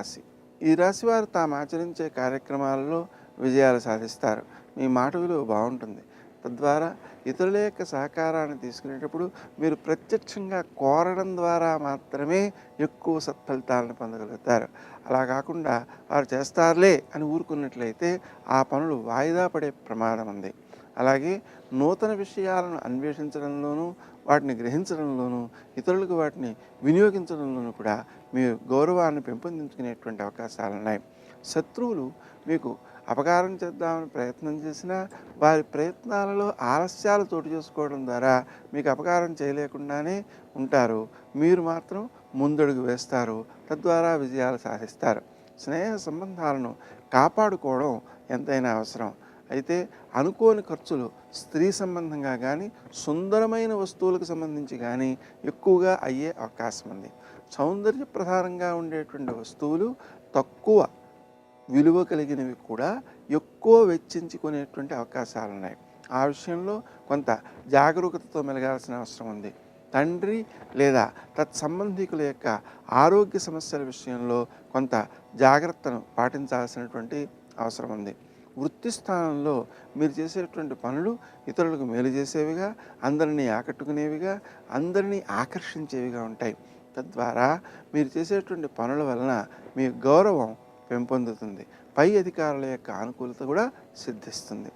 రాశి. ఈ రాశి వారు తాము ఆచరించే కార్యక్రమాలలో విజయాలు సాధిస్తారు. మీ మాట విలువ బాగుంటుంది. తద్వారా ఇతరుల యొక్క సహకారాన్ని తీసుకునేటప్పుడు మీరు ప్రత్యక్షంగా కోరడం ద్వారా మాత్రమే ఎక్కువ సత్ఫలితాలను పొందగలుగుతారు. అలా కాకుండా వారు చేస్తారులే అని ఊరుకున్నట్లయితే ఆ పనులు వాయిదా పడే ప్రమాదం ఉంది. అలాగే నూతన విషయాలను అన్వేషించడంలోనూ, వాటిని గ్రహించడంలోనూ, ఇతరులకు వాటిని వినియోగించడంలోనూ కూడా మీరు గౌరవాన్ని పెంపొందించుకునేటువంటి అవకాశాలున్నాయి. శత్రువులు మీకు అపకారం చేద్దామని ప్రయత్నం చేసినా, వారి ప్రయత్నాలలో ఆలస్యాలు చోటు చేసుకోవడం ద్వారా మీకు అపకారం చేయలేకుండానే ఉంటారు. మీరు మాత్రం ముందడుగు వేస్తారు. తద్వారా విజయాలు సాధిస్తారు. స్నేహ సంబంధాలను కాపాడుకోవడం ఎంతైనా అవసరం. అయితే అనుకోని ఖర్చులు స్త్రీ సంబంధంగా కానీ, సుందరమైన వస్తువులకు సంబంధించి కానీ ఎక్కువగా అయ్యే అవకాశం ఉంది. సౌందర్య ప్రధానంగా ఉండేటువంటి వస్తువులు తక్కువ విలువ కలిగినవి కూడా ఎక్కువ వెచ్చించుకునేటువంటి అవకాశాలు ఉన్నాయి. ఆ విషయంలో కొంత జాగరూకతతో మెలగాల్సిన అవసరం ఉంది. తండ్రి లేదా తత్సంబంధికుల యొక్క ఆరోగ్య సమస్యల విషయంలో కొంత జాగ్రత్తను పాటించాల్సినటువంటి అవసరం ఉంది. వృత్తి స్థానంలో మీరు చేసేటువంటి పనులు ఇతరులకు మేలు చేసేవిగా, అందరినీ ఆకట్టుకునేవిగా, అందరినీ ఆకర్షించేవిగా ఉంటాయి. తద్వారా మీరు చేసేటువంటి పనుల వలన మీ గౌరవం పెంపొందుతుంది. పై అధికారుల యొక్క అనుకూలత కూడా సిద్ధిస్తుంది.